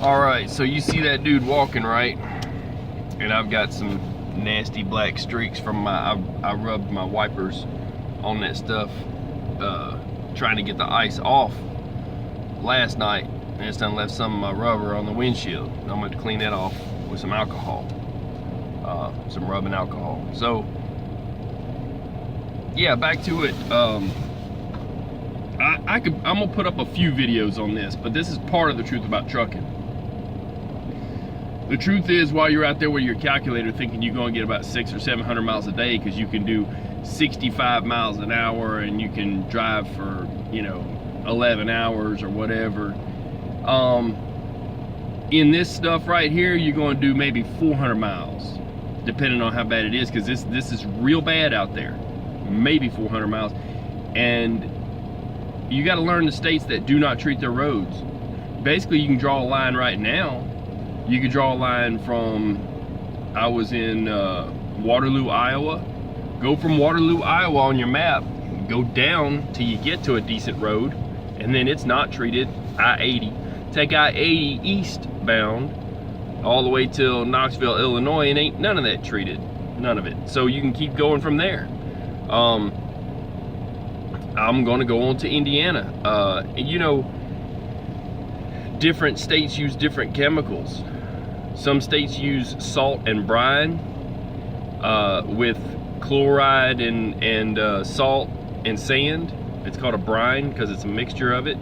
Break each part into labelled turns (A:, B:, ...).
A: All right, so you see that dude walking, right? And I've got some nasty black streaks from I rubbed my wipers on that stuff, trying to get the ice off last night, and it's done left some of my rubber on the windshield. I'm going to clean that off with some alcohol, some rubbing alcohol. So yeah, back to it. I'm gonna put up a few videos on this, but this is part of the truth about trucking. The truth is, while you're out there with your calculator thinking you're gonna get about 600 or 700 miles a day because you can do 65 miles an hour and you can drive for, 11 hours or whatever, in this stuff right here, you're gonna do maybe 400 miles, depending on how bad it is, because this is real bad out there. Maybe 400 miles. And you got to learn the states that do not treat their roads. Basically, you can draw a line right now. You could draw a line from, I was in Waterloo, Iowa. Go from Waterloo, Iowa on your map, go down till you get to a decent road, and then it's not treated, I-80. Take I-80 eastbound all the way till Knoxville, Illinois, and ain't none of that treated. None of it. So you can keep going from there. I'm gonna go on to Indiana. Different states use different chemicals. Some states use salt and brine with chloride and salt and sand. It's called a brine because it's a mixture of it.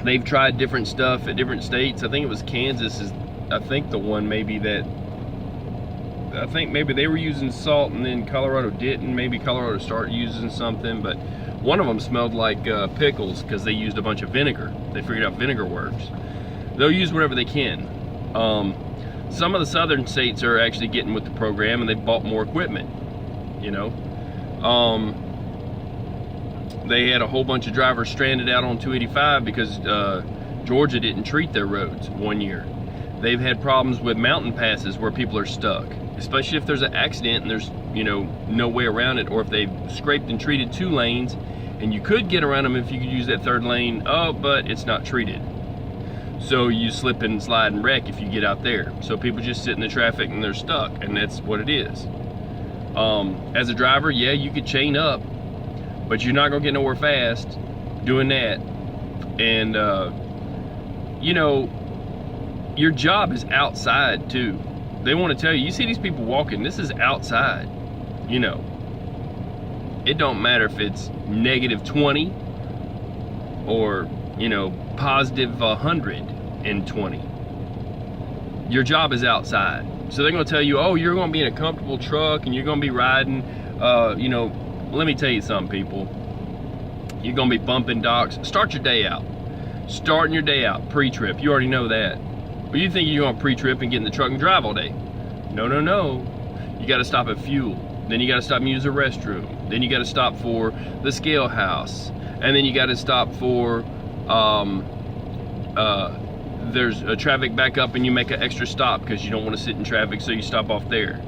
A: They've tried different stuff at different states. I think it was Kansas is, I think, the one maybe that, I think maybe they were using salt and then Colorado didn't. Maybe Colorado started using something, but one of them smelled like pickles because they used a bunch of vinegar. They figured out vinegar works. They'll use whatever they can. Some of the southern states are actually getting with the program and they've bought more equipment, They had a whole bunch of drivers stranded out on 285 because Georgia didn't treat their roads one year. They've had problems with mountain passes where people are stuck, especially if there's an accident and there's, no way around it, or if they've scraped and treated 2 lanes and you could get around them if you could use that 3rd lane, but it's not treated. So you slip and slide and wreck if you get out there. So people just sit in the traffic and they're stuck, and that's what it is. As a driver, yeah, you could chain up, but you're not gonna get nowhere fast doing that. And your job is outside too. They want to tell you, you see these people walking, this is outside. It don't matter if it's -20 or positive 120. Your job is outside. So they're going to tell you, oh, you're going to be in a comfortable truck and you're going to be riding, let me tell you something, people. You're going to be bumping docks. Start your day out. Starting your day out, pre-trip. You already know that. But you think you're going to pre-trip and get in the truck and drive all day. No, no, no. You got to stop at fuel. Then you got to stop and use the restroom. Then you got to stop for the scale house. And then you got to stop for, there's a traffic backup and you make an extra stop because you don't want to sit in traffic, so you stop off there.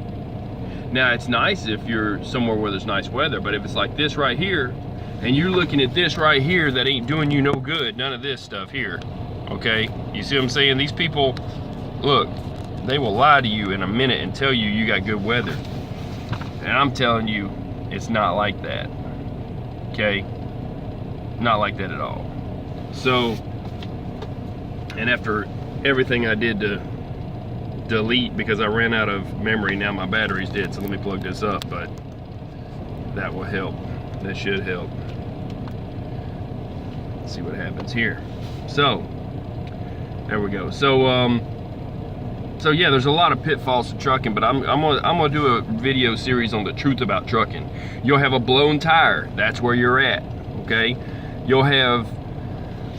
A: Now, it's nice if you're somewhere where there's nice weather, but if it's like this right here, and you're looking at this right here that ain't doing you no good, none of this stuff here, okay? You see what I'm saying? These people, look, they will lie to you in a minute and tell you you got good weather. And I'm telling you, it's not like that, okay? Not like that at all. So, and after everything I did to delete because I ran out of memory, now my battery's dead, so let me plug this up, but that will help. That should help. Let's see what happens here. So, there we go. So, so yeah, there's a lot of pitfalls to trucking, but I'm gonna do a video series on the truth about trucking. You'll have a blown tire, that's where you're at, okay? You'll have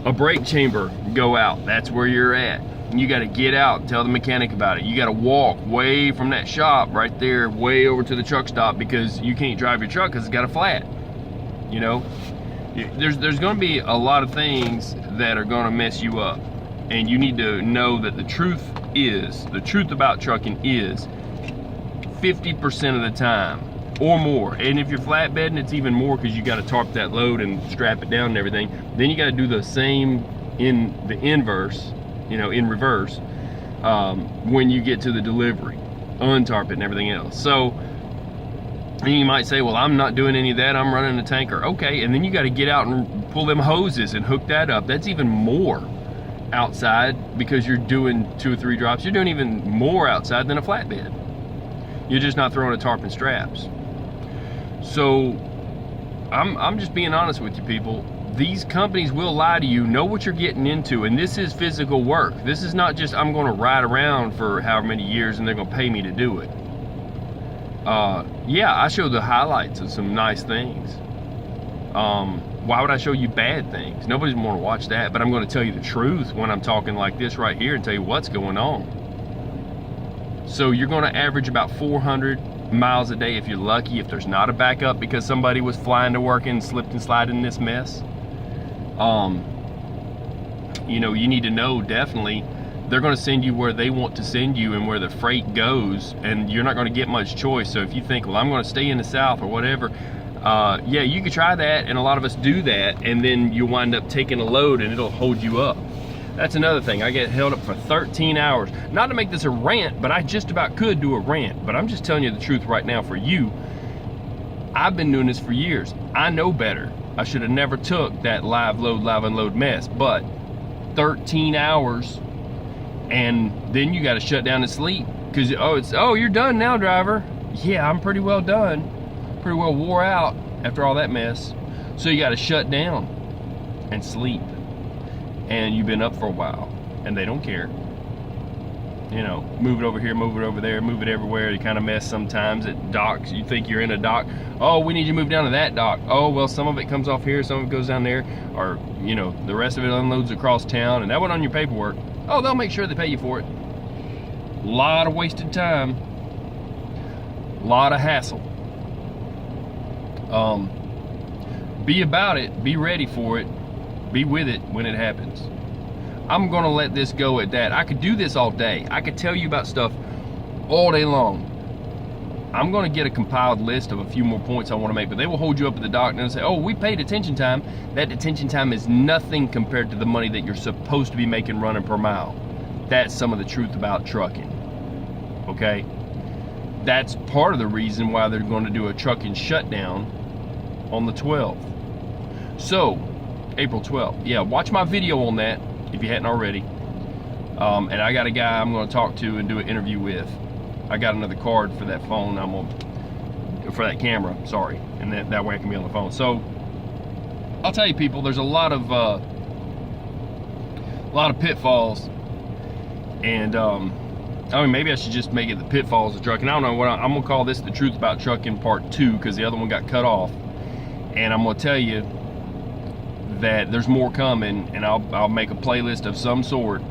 A: a brake chamber go out, that's where you're at. And you gotta get out and tell the mechanic about it. You gotta walk way from that shop right there, way over to the truck stop, because you can't drive your truck because it's got a flat. There's gonna be a lot of things that are gonna mess you up. And you need to know that the truth about trucking is 50% of the time or more. And if you're flatbedding, it's even more because you got to tarp that load and strap it down and everything. Then you got to do the same in the inverse you know, in reverse, when you get to the delivery, untarp it and everything else. So, and you might say, well, I'm not doing any of that, I'm running a tanker. Okay, and then you got to get out and pull them hoses and hook that up. That's even more outside, because you're doing 2 or 3 drops. You're doing even more outside than a flatbed. You're just not throwing a tarp and straps. So I'm just being honest with you, people. These companies will lie to you. Know what you're getting into, and this is physical work. This is not just I'm going to ride around for however many years and they're going to pay me to do it. Yeah, I show the highlights of some nice things. Why would I show you bad things? Nobody's going to watch that, but I'm going to tell you the truth when I'm talking like this right here and tell you what's going on. So you're going to average about 400 miles a day if you're lucky, if there's not a backup because somebody was flying to work and slipped and slided in this mess. You know, you need to know definitely they're going to send you where they want to send you and where the freight goes, and you're not going to get much choice. So if you think, well, I'm going to stay in the South or whatever, yeah, you could try that, and a lot of us do that, and then you wind up taking a load and it'll hold you up. That's another thing. I get held up for 13 hours. Not to make this a rant, but I just about could do a rant, but I'm just telling you the truth right now for you. I've been doing this for years. I know better. I should have never took that live load, live unload mess, but 13 hours, and then you got to shut down and sleep because, oh, you're done now, driver. Yeah, I'm pretty well done. Pretty well wore out after all that mess. So you got to shut down and sleep, and you've been up for a while and they don't care. You know, move it over here, move it over there, move it everywhere. You kind of mess sometimes at docks. You think you're in a dock. Oh, we need you to move down to that dock. Oh, well, some of it comes off here, some of it goes down there, or, you know, the rest of it unloads across town, and that went on your paperwork. Oh, they'll make sure they pay you for it. A lot of wasted time, a lot of hassle. Be about it, be ready for it, be with it when it happens. I'm gonna let this go at that. I could do this all day. I could tell you about stuff all day long. I'm gonna get a compiled list of a few more points I wanna make, but they will hold you up at the dock and they'll say, oh, we paid detention time. That detention time is nothing compared to the money that you're supposed to be making running per mile. That's some of the truth about trucking, okay? That's part of the reason why they're gonna do a trucking shutdown on the 12th. So, April 12th. Yeah, watch my video on that if you hadn't already. And I got a guy I'm going to talk to and do an interview with. I got another card for that phone. For that camera, sorry, and that way I can be on the phone. So I'll tell you, people, there's a lot of pitfalls, and I mean, maybe I should just make it the pitfalls of trucking. I don't know what I'm gonna call this. The Truth About Trucking Part 2, because the other one got cut off, and I'm gonna tell you that there's more coming, and I'll make a playlist of some sort.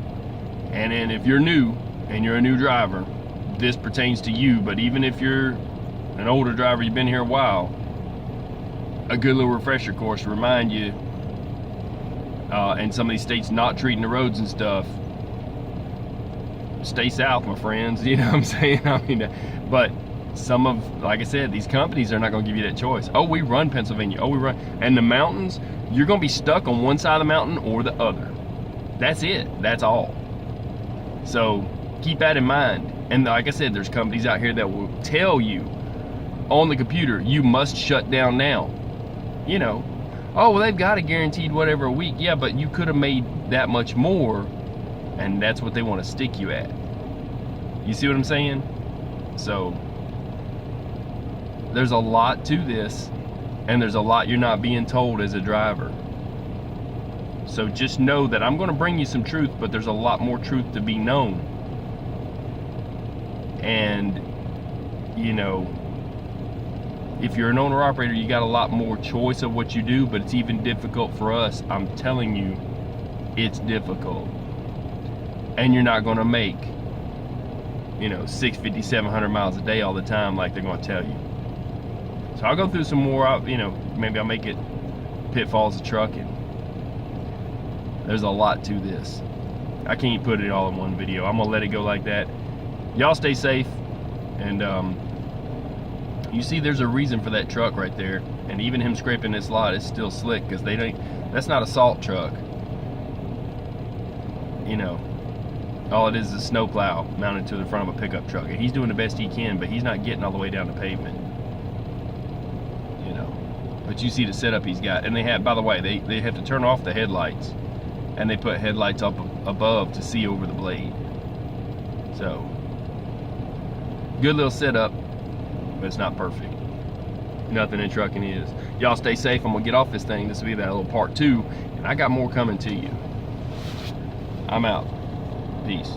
A: And then if you're new and you're a new driver, this pertains to you. But even if you're an older driver, you've been here a while, a good little refresher course to remind you, and some of these states not treating the roads and stuff, stay south, my friends. You know what I'm saying? I mean, but some of, like I said, these companies are not going to give you that choice. Oh, we run Pennsylvania. Oh, we run. And the mountains, you're going to be stuck on one side of the mountain or the other. That's it. That's all. So keep that in mind. And like I said, there's companies out here that will tell you on the computer, you must shut down now. You know, oh, well, they've got a guaranteed whatever a week. Yeah, but you could have made that much more, and that's what they want to stick you at. You see what I'm saying? So there's a lot to this, and there's a lot you're not being told as a driver. So just know that I'm going to bring you some truth, but there's a lot more truth to be known. And, you know, if you're an owner-operator, you got a lot more choice of what you do, but it's even difficult for us. I'm telling you, it's difficult. And you're not going to make, you know, 650, 700 miles a day all the time like they're going to tell you. So I'll go through some more, you know, maybe I'll make it pitfalls of trucking. There's a lot to this. I can't put it all in one video. I'm gonna let it go like that. Y'all stay safe, and you see there's a reason for that truck right there, and even him scraping this lot is still slick, because they don't, that's not a salt truck. You know, All it is a snowplow mounted to the front of a pickup truck. And he's doing the best he can, but he's not getting all the way down the pavement. You know. But you see the setup he's got. And they have, by the way, they have to turn off the headlights. And they put headlights up above to see over the blade. So, good little setup, but it's not perfect. Nothing in trucking is. Y'all stay safe. I'm gonna get off this thing. This will be that little part 2, and I got more coming to you. I'm out. Peace.